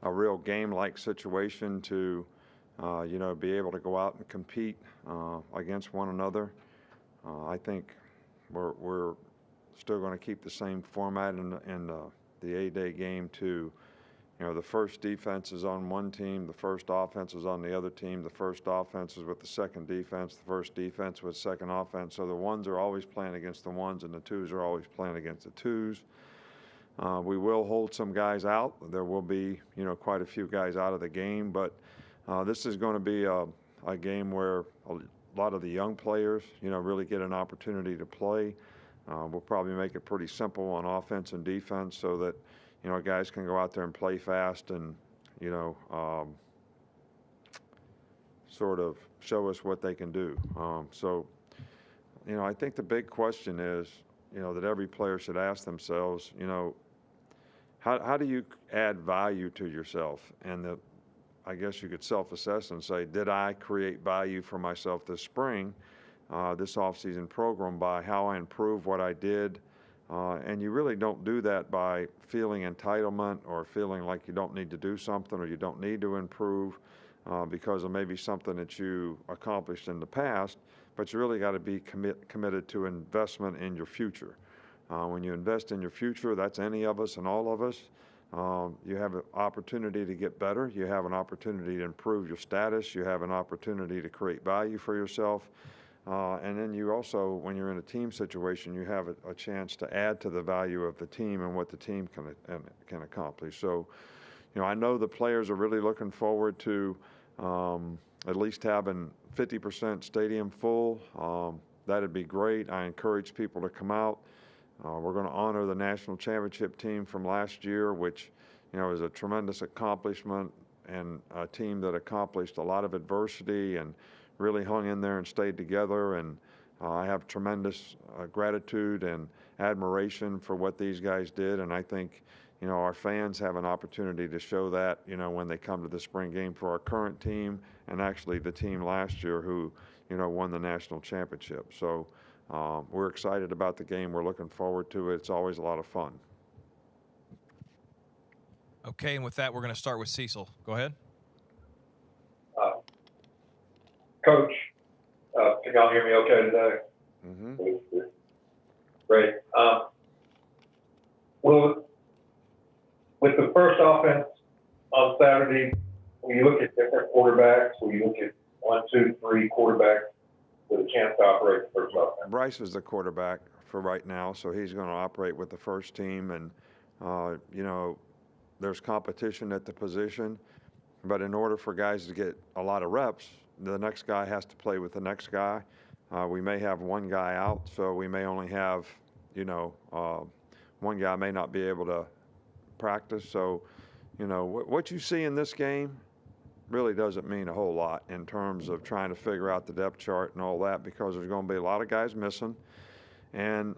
a real game-like situation to, be able to go out and compete against one another. I think we're still going to keep the same format in the 8-day game to, the first defense is on one team, the first offense is on the other team, the first offense is with the second defense, the first defense with second offense. So the ones are always playing against the ones, and the twos are always playing against the twos. We will hold some guys out. There will be, quite a few guys out of the game, but this is going to be a game where a lot of the young players, really get an opportunity to play. We'll probably make it pretty simple on offense and defense so that, guys can go out there and play fast and, sort of show us what they can do. I think the big question is, that every player should ask themselves, how do you add value to yourself? And I guess you could self-assess and say, did I create value for myself this spring, this off-season program, by how I improved what I did? And you really don't do that by feeling entitlement or feeling like you don't need to do something or you don't need to improve because of maybe something that you accomplished in the past, but you really got to be committed to investment in your future. When you invest in your future, that's any of us and all of us, you have an opportunity to get better. You have an opportunity to improve your status. You have an opportunity to create value for yourself. And then you also, when you're in a team situation, you have a chance to add to the value of the team and what the team can accomplish. So, I know the players are really looking forward to at least having 50% stadium full. That'd be great. I encourage people to come out. We're going to honor the national championship team from last year, which, is a tremendous accomplishment and a team that accomplished a lot of adversity and really hung in there and stayed together. And I have tremendous gratitude and admiration for what these guys did. And I think, our fans have an opportunity to show that, when they come to the spring game for our current team and actually the team last year who, won the national championship. So we're excited about the game. We're looking forward to it. It's always a lot of fun. Okay, and with that, we're going to start with Cecil. Go ahead. Coach, can y'all hear me okay today? Mm-hmm. Great. Well, with the first offense on Saturday, when you look at different quarterbacks, when you look at 1, 2, 3 quarterbacks with a chance to operate the first offense? Bryce is the quarterback for right now, so he's going to operate with the first team. And, there's competition at the position. But in order for guys to get a lot of reps, the next guy has to play with the next guy. We may have one guy out, so we may only have, one guy may not be able to practice. So, what you see in this game really doesn't mean a whole lot in terms of trying to figure out the depth chart and all that, because there's going to be a lot of guys missing. And,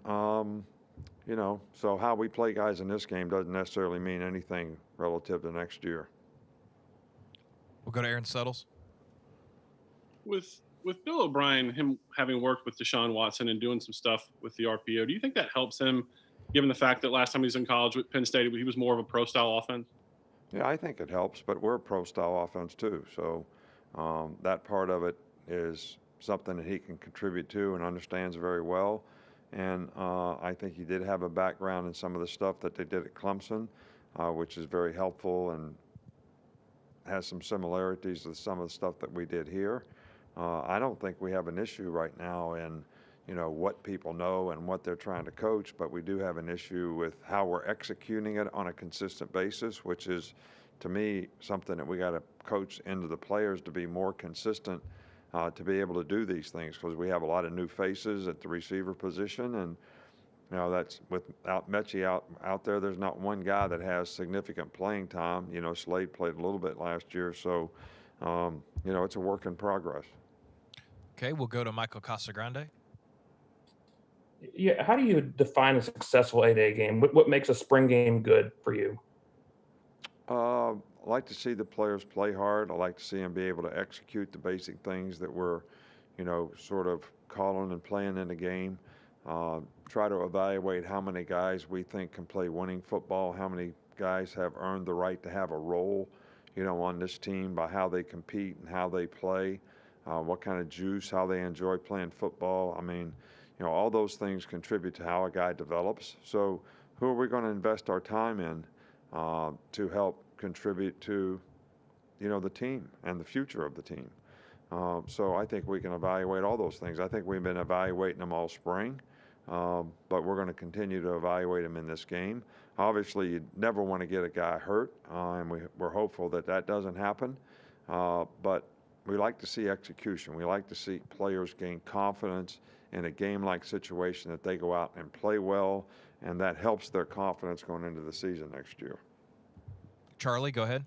so how we play guys in this game doesn't necessarily mean anything relative to next year. We'll go to Aaron Suttles. With Bill O'Brien, him having worked with Deshaun Watson and doing some stuff with the RPO, do you think that helps him, given the fact that last time he was in college with Penn State, he was more of a pro-style offense? Yeah, I think it helps, but we're a pro-style offense too. So that part of it is something that he can contribute to and understands very well. And I think he did have a background in some of the stuff that they did at Clemson, which is very helpful and has some similarities with some of the stuff that we did here. I don't think we have an issue right now in, what people know and what they're trying to coach, but we do have an issue with how we're executing it on a consistent basis, which is, to me, something that we got to coach into the players to be more consistent, to be able to do these things, because we have a lot of new faces at the receiver position. And, that's without Mechie out there, there's not one guy that has significant playing time. Slade played a little bit last year. So, it's a work in progress. Okay, we'll go to Michael Casagrande. Yeah, how do you define a successful 8-day game? What makes a spring game good for you? I like to see the players play hard. I like to see them be able to execute the basic things that we're, sort of calling and playing in the game. Try to evaluate how many guys we think can play winning football, how many guys have earned the right to have a role, on this team by how they compete and how they play, what kind of juice, how they enjoy playing football. I mean, all those things contribute to how a guy develops. So who are we going to invest our time in to help contribute to, the team and the future of the team? So I think we can evaluate all those things. I think we've been evaluating them all spring, but we're going to continue to evaluate them in this game. Obviously, you never want to get a guy hurt, and we're hopeful that that doesn't happen. But we like to see execution. We like to see players gain confidence in a game-like situation, that they go out and play well, and that helps their confidence going into the season next year. Charlie, go ahead.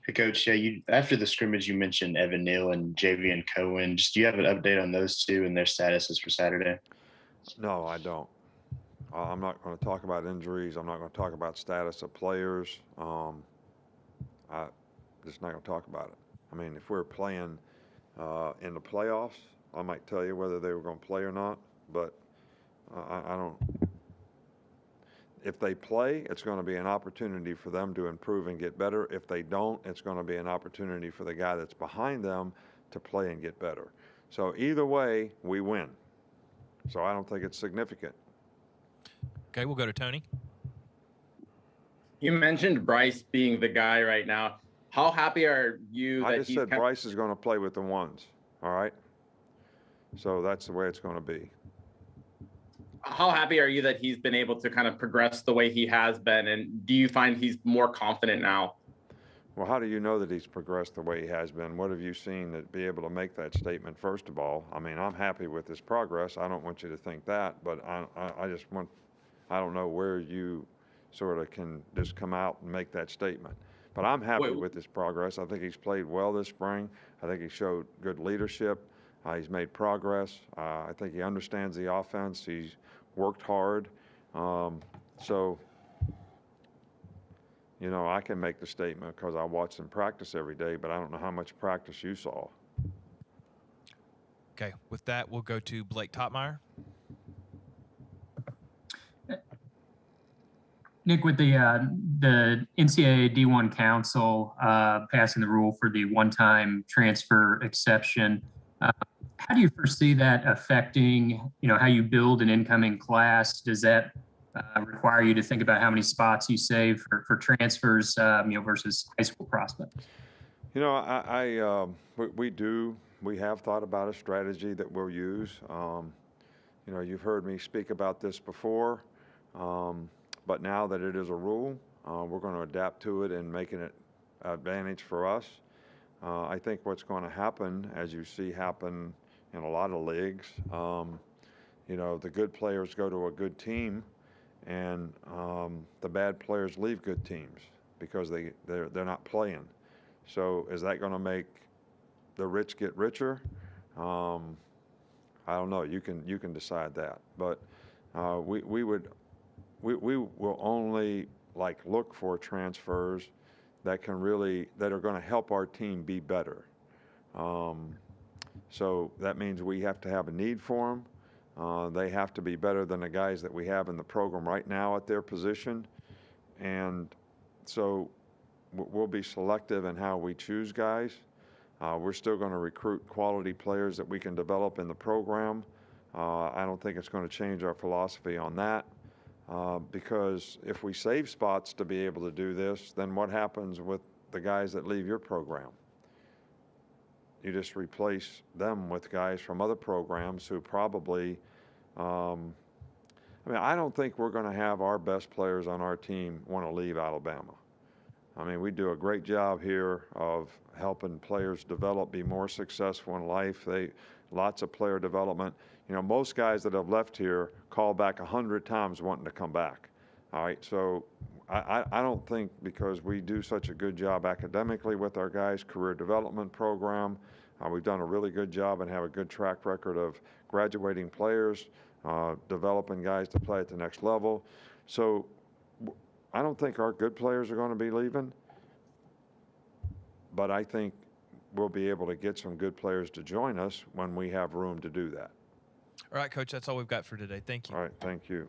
Hey, Coach. Yeah, after the scrimmage, you mentioned Evan Neal and Javian Cohen. Just do you have an update on those two and their statuses for Saturday? No, I don't. I'm not going to talk about injuries. I'm not going to talk about status of players. I'm just not going to talk about it. I mean, if we're playing in the playoffs, I might tell you whether they were going to play or not. But I don't. If they play, it's going to be an opportunity for them to improve and get better. If they don't, it's going to be an opportunity for the guy that's behind them to play and get better. So either way, we win. So I don't think it's significant. Okay, we'll go to Tony. You mentioned Bryce being the guy right now. How happy are you I that just he's said Bryce is going to play with the ones, all right? So that's the way it's going to be. How happy are you that he's been able to kind of progress the way he has been? And do you find he's more confident now? Well, how do you know that he's progressed the way he has been? What have you seen that be able to make that statement, first of all? I mean, I'm happy with his progress. I don't want you to think that, but I don't know where you sort of can just come out and make that statement. But I'm happy with his progress. I think he's played well this spring. I think he showed good leadership. He's made progress. I think he understands the offense. He's worked hard. So, I can make the statement because I watch him practice every day, but I don't know how much practice you saw. Okay, with that, we'll go to Blake Topmeyer. Nick, with the NCAA D1 Council passing the rule for the one-time transfer exception, how do you foresee that affecting, how you build an incoming class? Does that require you to think about how many spots you save for transfers, versus high school prospects? We have thought about a strategy that we'll use. You've heard me speak about this before. But now that it is a rule, we're going to adapt to it and making it an advantage for us. I think what's going to happen, as you see happen in a lot of leagues, the good players go to a good team, and the bad players leave good teams because they're not playing. So is that going to make the rich get richer? I don't know. You can decide that, but we will only look for transfers that are going to help our team be better. So that means we have to have a need for them. They have to be better than the guys that we have in the program right now at their position. And so we'll be selective in how we choose guys. We're still going to recruit quality players that we can develop in the program. I don't think it's going to change our philosophy on that. Because if we save spots to be able to do this, then what happens with the guys that leave your program? You just replace them with guys from other programs who probably, I don't think we're going to have our best players on our team want to leave Alabama. I mean, we do a great job here of helping players develop, be more successful in life. Lots of player development. Most guys that have left here call back 100 times wanting to come back. All right, so I don't think because we do such a good job academically with our guys' career development program, we've done a really good job and have a good track record of graduating players, developing guys to play at the next level. So I don't think our good players are going to be leaving, but I think we'll be able to get some good players to join us when we have room to do that. All right, Coach, that's all we've got for today. Thank you. All right, thank you.